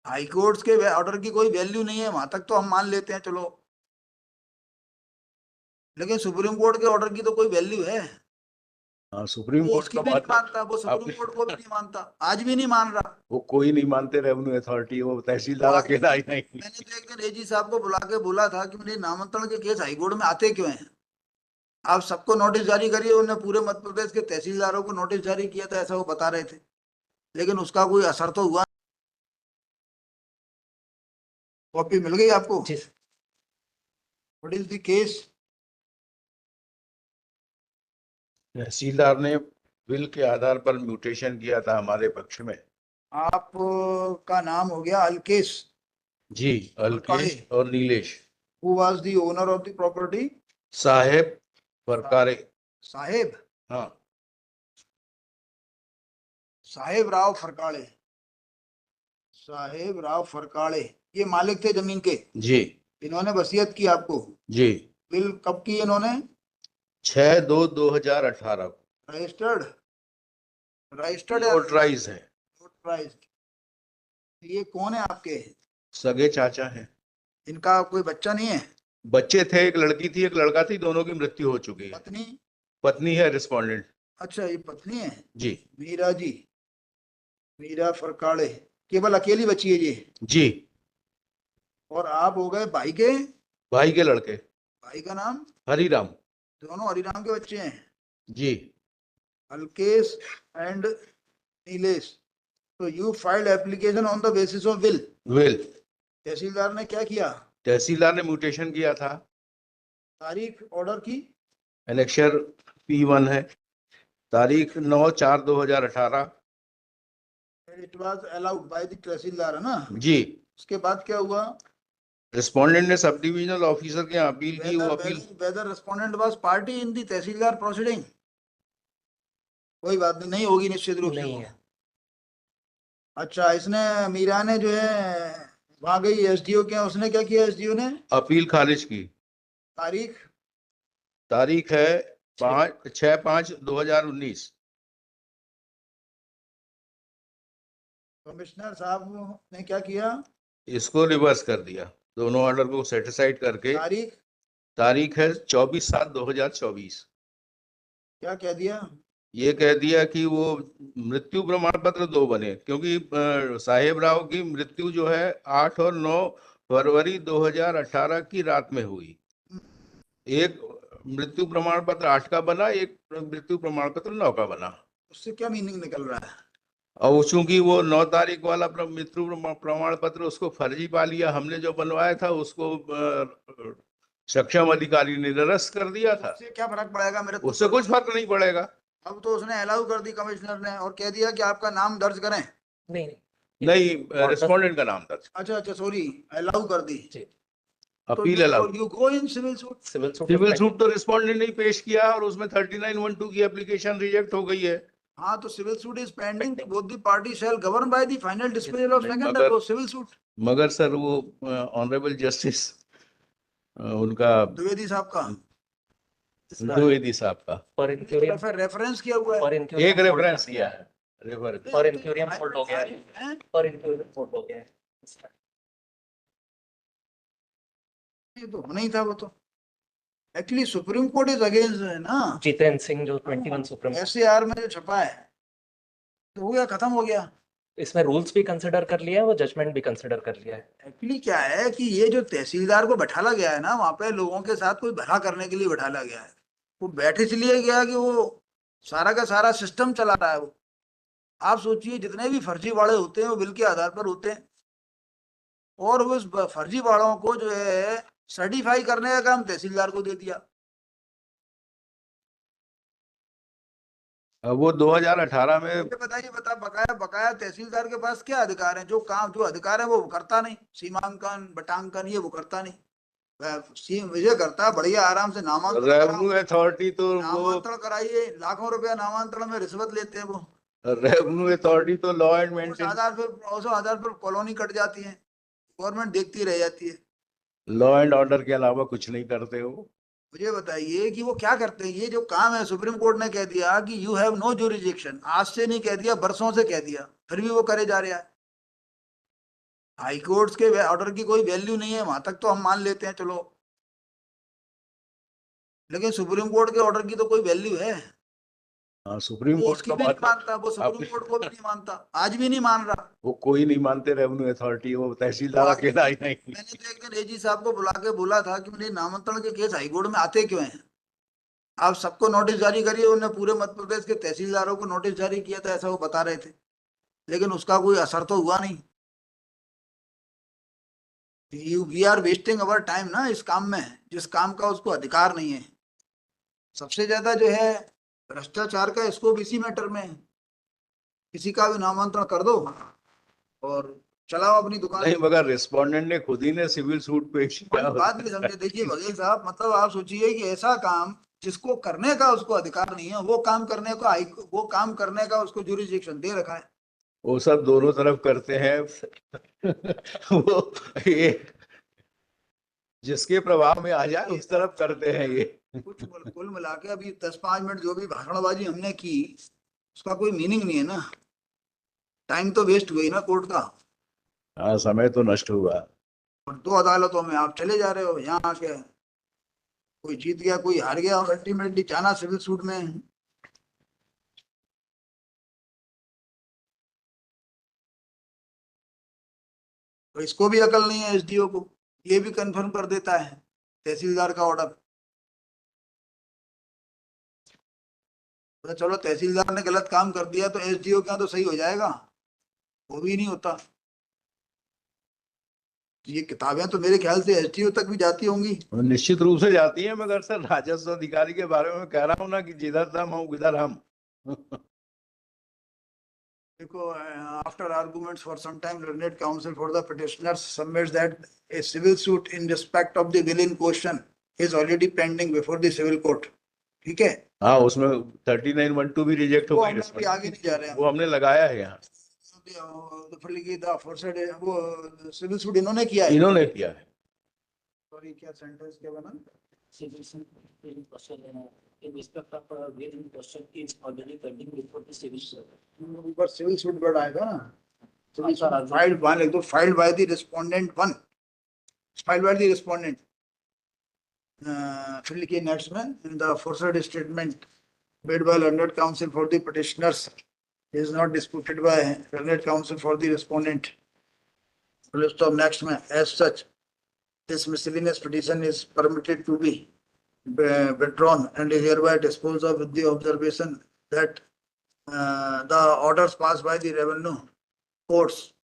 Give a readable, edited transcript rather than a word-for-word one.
High courts के order की कोई वैल्यू नहीं है, वहां तक तो हम मान लेते हैं, चलो। लेकिन सुप्रीम कोर्ट के ऑर्डर की तो कोई वैल्यू है। हाँ, सुप्रीम वो कोर्ट उसकी का भी नहीं मतलब मानता, वो सुप्रीम कोर्ट को भी नहीं मानता, आज भी नहीं मान रहा। वो कोई नहीं मानते, रेवेन्यू अथॉरिटी, वो वो तहसीलदार आज अकेला ही नहीं। मैंने तो एक दिन एजी साहब को बुला के बोला था कि मेरे नामांतरण के केस हाईकोर्ट में आते क्यों हैं? आप सबको नोटिस जारी करिए। उन्होंने पूरे मध्य प्रदेश के तहसीलदारों को नोटिस जारी किया था, ऐसा वो बता रहे थे। लेकिन उसका कोई असर तो हुआ। कॉपी मिल गई आपको? जी sir. What is the case? Tehsildar ने बिल के आधार पर म्यूटेशन किया था हमारे पक्ष में। आप का नाम हो गया अल्केश। जी, अल्केश और Nilesh. Who was the owner of the property? Saheb Farkare. साहेब, हाँ, साहेब राव फरकाड़े। साहेब राव फरकाड़े ये मालिक थे जमीन के। जी इन्होंने वसीयत की आपको। जी। बिल कब की इन्होंने? 6/2/2018 को। रजिस्टर्ड? रजिस्टर्ड है? नोटराइज है। नोटराइज्ड। ये कौन है आपके? सगे चाचा हैं। इनका कोई बच्चा नहीं है? बच्चे थे, एक लड़की थी एक लड़का थी, दोनों की मृत्यु हो चुकी है। पत्नी? पत्नी है रिस्पोंडेंट। अच्छा, ये पत्नी है। जी मीरा जी, मीरा फरकाड़े केवल अकेली बची है ये? जी। और आप हो गए भाई के? भाई के लड़के। भाई का नाम? हरिराम। दोनों हरिराम के बच्चे हैं, जी। अल्केश एंड नीलेश। तो you filed application on the basis of will. Will. Tehsildar ने क्या किया? तहसीलदार ने म्यूटेशन किया था। तारीख ऑर्डर की? एनेक्शर P1 है। तारीख 9/4/2018। It was allowed by the tehsildar, है ना? जी। उसके बाद क्या हुआ? रिस्पोंडेंट ने सब डिविजनल ऑफिसर के यहाँ अपील की, वो appeal. Whether respondent was party in the tahsildar proceeding? कोई बात नहीं, नहीं होगी निश्चित रूप से। नहीं है। अच्छा, इसने मीरा ने जो है वहां गई एसडीओ के, उसने क्या किया एसडीओ ने? अपील खारिज की। तारीख? तारीख है 6/5/2019। कमिश्नर साहब ने क्या किया? इसको रिवर्स कर दिया, दोनों ऑर्डर को सेटिसाइड करके। तारीख? तारीख है 24/7/2024। क्या कह दिया? ये कह दिया कि वो मृत्यु प्रमाण पत्र 2 बने, क्योंकि साहेब राव की मृत्यु जो है 8 और 9 फरवरी 2018 की रात में हुई। एक मृत्यु प्रमाण पत्र 8 का बना, एक मृत्यु प्रमाण पत्र 9 का बना। उससे क्या मीनिंग निकल रहा है? और चूंकि वो 9 तारीख वाला मृत्यु प्रमाण पत्र उसको फर्जी पा लिया, हमने जो बनवाया था उसको सक्षम अधिकारी ने निरस्त कर दिया था। उससे क्या फर्क पड़ेगा? मेरे तो उससे कुछ फर्क नहीं पड़ेगा। अब तो उसने अलाउ कर दी कमिश्नर ने, और कह दिया कि आपका नाम दर्ज करें। नहीं नहीं, रिस्पोंडेंट का नाम दर्ज। अच्छा अच्छा, सॉरी, अलाउ कर दी। जी। तो appeal allow. You go in civil suit. Civil suit तो रिस्पोंडेंट ने पेश किया और उसमें 3912 की एप्लीकेशन रिजेक्ट हो गई है। हाँ, तो civil suit is pending, both the party shall govern by the final disposal of second मगर- सिविल सूट। मगर सर वो ऑनरेबल जस्टिस उनका द्विवेदी साहब का द्विवेदी साहब का रेफरेंस किया हुआ है। एक रेफरेंस किया है। पर इंक्यूरियम फोल्ड हो गया है। पर इंक्यूरियम फोल्ड हो गया है। ये तो नहीं था, वो तो actually supreme court is against है ना। जितेंद्र सिंह जो 21 सुप्रीम एससीआर में जो छपा है तो हो गया, खत्म हो गया। इसमें रूल्स भी कंसिडर कर लिया है, वो जजमेंट भी कंसिडर कर लिया है। एक्चुअली क्या है कि ये जो तहसीलदार को बैठाला गया है ना, वहां पे लोगों के साथ कोई भला करने के लिए बैठाला गया है। वो बैठ इसलिए गया कि वो सारा का सारा सिस्टम चला रहा है वो। आप सोचिए, जितने भी फर्जी वाड़े होते हैं वो बिल के आधार पर होते हैं, और उस फर्जी वाड़ों को जो है सर्टिफाई करने का काम तहसीलदार को दे दिया। वो 2018 में। ये बताइए, बकाया बकाया तहसीलदार के पास क्या अधिकार है? जो काम, जो अधिकार है वो करता नहीं। सीमांकन बटांकन ये वो करता नहीं। विजय करता है बढ़िया, आराम से रेवेन्यू अथॉरिटी तो वो नामांतरण कराइए, लाखों रुपया नामांतरण में रिश्वत लेते हैं वो। रेवेन्यू अथॉरिटी तो लॉ एंड मेंटेन, उस आधार पर कॉलोनी कट जाती है, गवर्नमेंट देखती रह जाती है। लॉ एंड ऑर्डर के अलावा कुछ नहीं करते हो। मुझे बताइए कि वो क्या करते हैं? ये जो काम है, सुप्रीम कोर्ट ने कह दिया कि यू हैव नो ज्यूरिसडिक्शन, आज से नहीं कह दिया, बरसों से कह दिया, फिर भी वो करे जा रहा है। हाई कोर्ट्स के ऑर्डर की कोई वैल्यू नहीं है, वहां तक तो हम मान लेते हैं चलो, लेकिन सुप्रीम कोर्ट के ऑर्डर की तो कोई वैल्यू है? हाँ, सुप्रीम वो कोर्ट उसकी का भी नहीं मतलब मानता, वो सुप्रीम आपने कोर्ट को भी नहीं मानता, आज भी नहीं मान रहा। वो कोई नहीं मानते, रेवेन्यू अथॉरिटी, वो वो तहसीलदार आज भी अकेला ही नहीं। मैंने तो एक दिन एजी साहब को बुला के बोला था कि मेरे नामांतरण के केस हाईकोर्ट में आते क्यों हैं? आप सबको नोटिस जारी करिए, उन्होंने पूरे मध्य प्रदेश के तहसीलदारों को नोटिस जारी किया था, ऐसा वो बता रहे थे, लेकिन उसका कोई असर तो हुआ नहीं। We are wasting our time ना इस काम में, जिस काम का उसको अधिकार नहीं है। सबसे ज्यादा जो है भ्रष्टाचार का स्कोप इसी मैटर में है। किसी का भी नामांतरण कर दो और चलाओ अपनी दुकान। नहीं, मगर रिस्पोंडेंट ने खुद ही ने सिविल सूट पेश किया। बात नहीं समझे, देखिए बघेल साहब, मतलब आप सोचिए कि ऐसा काम जिसको करने का उसको अधिकार नहीं है, वो काम करने का वो काम करने का उसको जुरिस्डिक्शन दे रखा है। वो सब दोनों तरफ करते हैं। वो ये जिसके प्रभाव में आ जाए उस तरफ करते हैं ये। कुछ कुल मिला के अभी 10-5 मिनट जो भी भाषणबाजी हमने की, उसका कोई मीनिंग नहीं है ना, टाइम तो वेस्ट हुई ना कोर्ट का। हाँ, समय तो नष्ट हुआ। और 2 अदालतों में आप चले जा रहे हो, यहाँ आके कोई जीत गया कोई हार गया, और अल्टीमेटली जाना सिविल सूट में है। तो इसको भी अकल नहीं है एसडीओ को, ये भी कंफर्म कर देता है तहसीलदार का ऑर्डर। तो चलो तहसीलदार ने गलत काम कर दिया तो एसडीओ क्या तो सही हो जाएगा? वो भी नहीं होता। ये किताबें तो मेरे ख्याल से एसडीओ तक भी जाती होंगी। निश्चित रूप से जाती है, मगर सर राजस्व अधिकारी के बारे में कह रहा हूँ ना कि जिधर दम हो उधर हम। देखो, after arguments for some time, learned counsel for the petitioners submits that a civil suit in respect of the bill in question is already pending before the civil court. ठीक है, हाँ, उसमें 3912 भी रिजेक्ट हो वो गई। हम अभी आगे नहीं जा रहे हैं। वो हमने लगाया है यहाँ, वो सिविल सूट इन्होंने किया है। इन्होंने किया है। सॉरी, क्या सेंटेंस क्या बना? civil suit in question in respect of bill in question is already pending before the civil suit. ऊपर सिविल सूट वर्ड आएगा ना, हाँ, सर, फाइल्ड वन लिख दो, filed by the respondent one, filed by the respondent. फिर लिखिए next में, in the aforesaid statement made by learned counsel for the petitioners is not disputed by learned counsel for the respondent. List of next में, as such this miscellaneous petition is permitted to be withdrawn and is hereby disposed of with the observation that the orders passed by the revenue courts